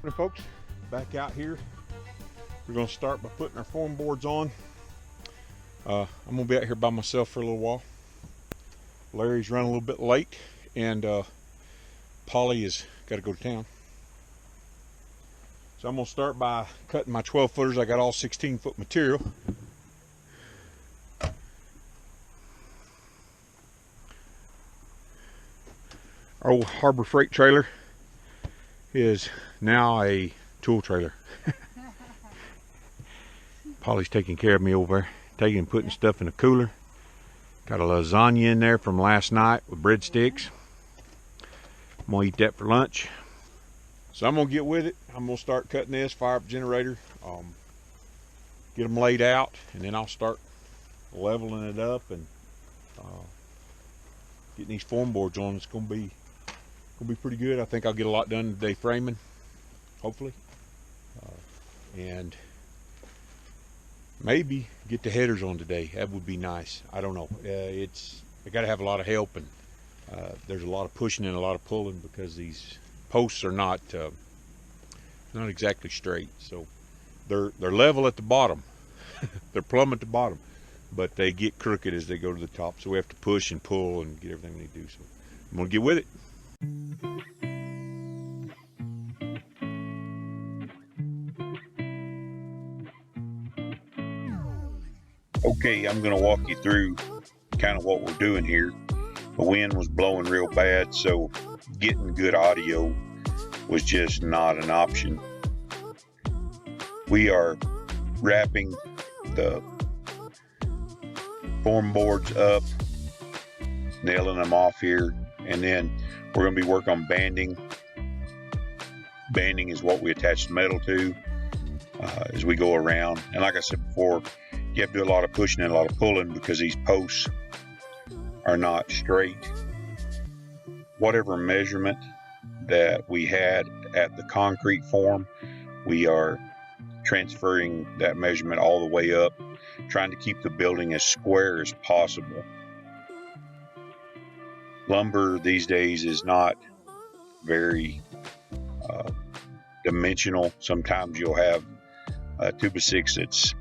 Hey folks, back out here. We're going to start by putting our form boards on. I'm going to be out here by myself for a little while. Larry's running a little bit late, and Polly has got to go to town. So I'm going to start by cutting my 12 footers. I got all 16-foot material. Our old Harbor Freight trailer is now a tool trailer. Polly's taking care of me over there, putting stuff in the cooler. Got a lasagna in there from last night with breadsticks. I'm gonna eat that for lunch. So I'm gonna get with it. I'm gonna start cutting this, fire up the generator, get them laid out, and then I'll start leveling it up and getting these form boards on. It's gonna be pretty good. I think I'll get a lot done today framing, hopefully, and maybe get the headers on today. That would be nice. I don't know. I got to have a lot of help, and there's a lot of pushing and a lot of pulling because these posts are not exactly straight. So they're level at the bottom. They're plumb at the bottom, but they get crooked as they go to the top. So we have to push and pull and get everything we need to do. So I'm gonna get with it. Okay, I'm going to walk you through kind of what we're doing here. The wind was blowing real bad, so getting good audio was just not an option. We are wrapping the form boards up, nailing them off here, and then we're going to be working on banding. Banding is what we attach the metal to as we go around. And like I said before, you have to do a lot of pushing and a lot of pulling because these posts are not straight. Whatever measurement that we had at the concrete form, we are transferring that measurement all the way up, trying to keep the building as square as possible. Lumber these days is not very dimensional. Sometimes you'll have a 2x6 that's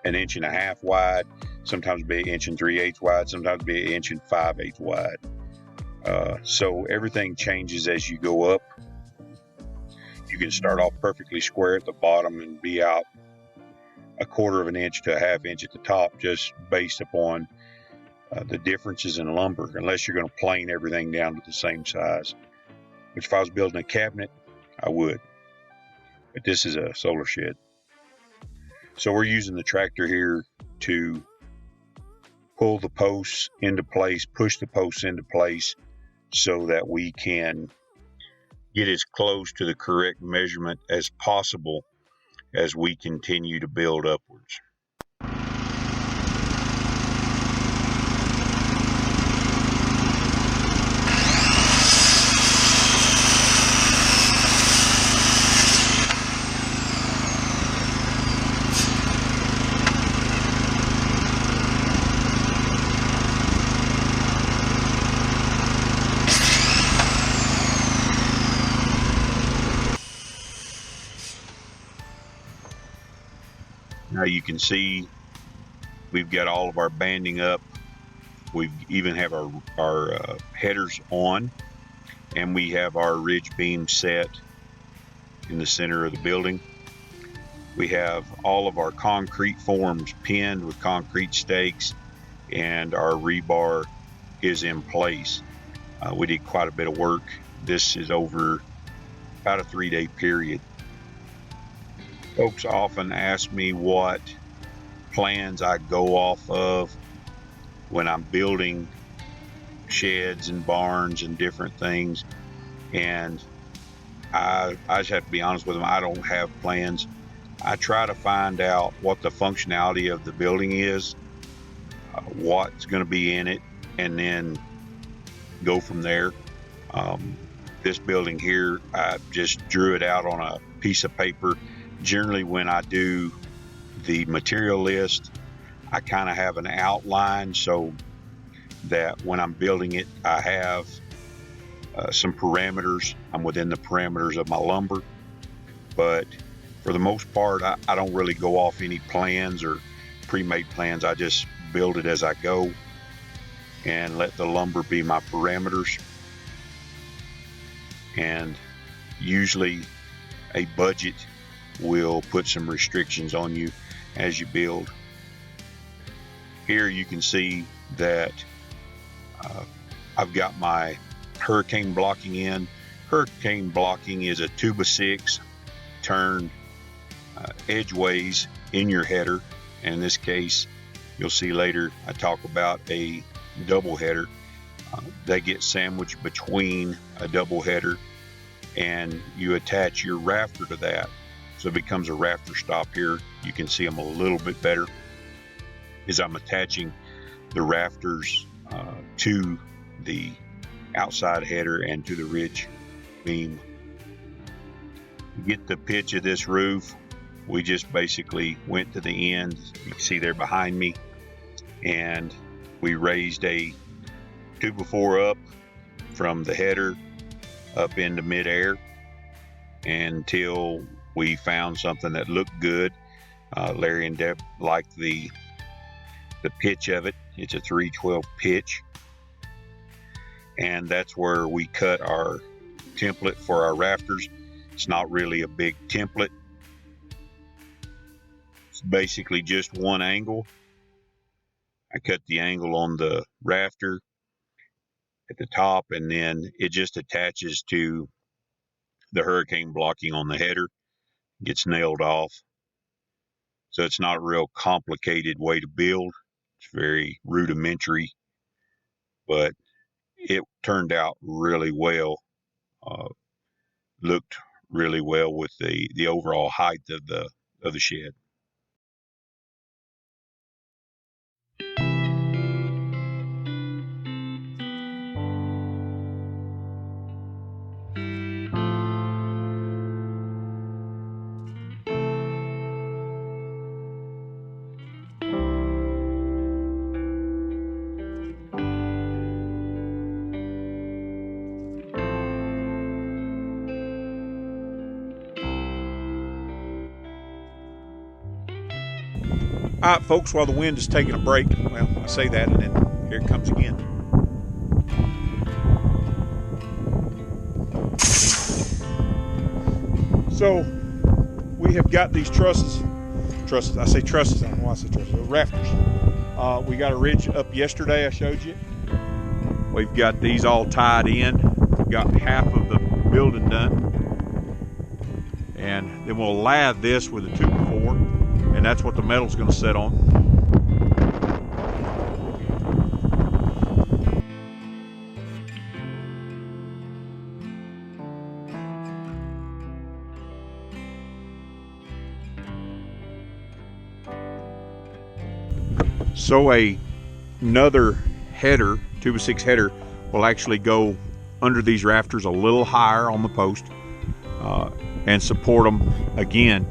1.5 inches wide, sometimes be 1 3/8 inches wide, sometimes be 1 5/8 inches wide. So everything changes as you go up. You can start off perfectly square at the bottom and be out 1/4 inch to 1/2 inch at the top, just based upon the differences in lumber, unless you're going to plane everything down to the same size. Which if I was building a cabinet, I would. But this is a solar shed. So we're using the tractor here to pull the posts into place, push the posts into place so that we can get as close to the correct measurement as possible as we continue to build upwards. Now you can see we've got all of our banding up. We even have our headers on, and we have our ridge beam set in the center of the building. We have all of our concrete forms pinned with concrete stakes, and our rebar is in place. We did quite a bit of work. This is over about a 3-day period. Folks often ask me what plans I go off of when I'm building sheds and barns and different things, and I just have to be honest with them. I don't have plans. I try to find out what the functionality of the building is, what's going to be in it, and then go from there. This building here, I just drew it out on a piece of paper. Generally, when I do the material list, I kind of have an outline so that when I'm building it, I have some parameters. I'm within the parameters of my lumber. but for the most part, I don't really go off any plans or pre-made plans. I just build it as I go and let the lumber be my parameters. And usually a budget will put some restrictions on you as you build. Here you can see that I've got my hurricane blocking in. Hurricane blocking is a 2x6 turned edgeways in your header, and in this case you'll see later I talk about a double header. They get sandwiched between a double header, and you attach your rafter to that, so it becomes a rafter stop. Here you can see them a little bit better as I'm attaching the rafters to the outside header and to the ridge beam. To get the pitch of this roof, we just basically went to the end, you can see there behind me, and we raised a 2x4 up from the header up into midair until we found something that looked good. Larry and Deb liked the pitch of it. It's a 3/12 pitch, and that's where we cut our template for our rafters. It's not really a big template. It's basically just one angle. I cut the angle on the rafter at the top, and then it just attaches to the hurricane blocking on the header, gets nailed off. So it's not a real complicated way to build. It's very rudimentary, but it turned out really well. Looked really well with the overall height of the shed. All right, folks, while the wind is taking a break, well, I say that and then here it comes again. So we have got these trusses, I say trusses, I don't know why I say trusses, rafters. We got a ridge up yesterday, I showed you. We've got these all tied in. We've got half of the building done. And then we'll lathe this with a 2x4. And that's what the metal's going to set on. So another header, 2x6 header, will actually go under these rafters a little higher on the post and support them again.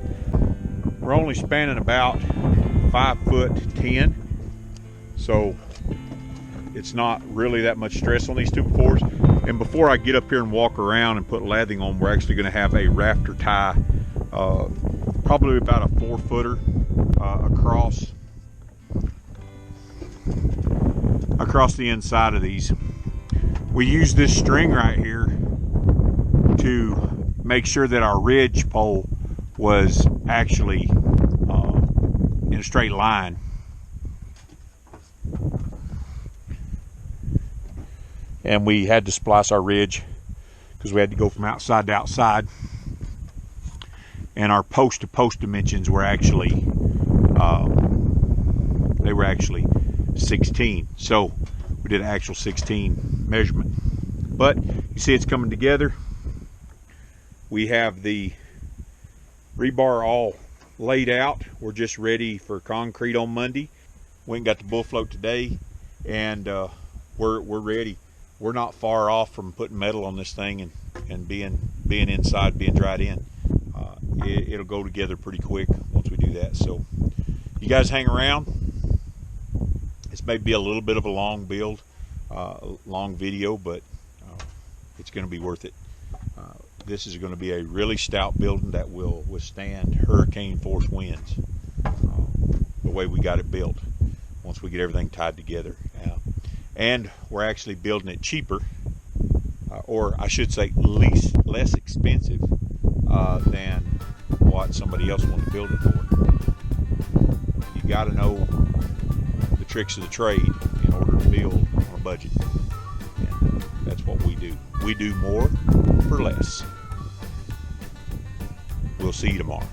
We're only spanning about 5'10", so it's not really that much stress on these 2x4s. And before I get up here and walk around and put lathing on, we're actually going to have a rafter tie, probably about a 4-footer across the inside of these. We use this string right here to make sure that our ridge pole was actually in a straight line. And we had to splice our ridge because we had to go from outside to outside. And our post to post dimensions were actually, they were actually 16. So we did an actual 16 measurement. But you see it's coming together. We have the rebar all laid out. We're just ready for concrete on Monday. We ain't got the bull float today, and we're ready. We're not far off from putting metal on this thing and being inside, being dried in. It'll go together pretty quick once we do that. So you guys hang around. This may be a little bit of a long build, long video, but it's going to be worth it. this is going to be a really stout building that will withstand hurricane force winds, the way we got it built once we get everything tied together. And we're actually building it cheaper, or I should say less expensive than what somebody else wanted to build it for. You got to know the tricks of the trade in order to build on a budget, and that's what we do. We do more for less. We'll see you tomorrow.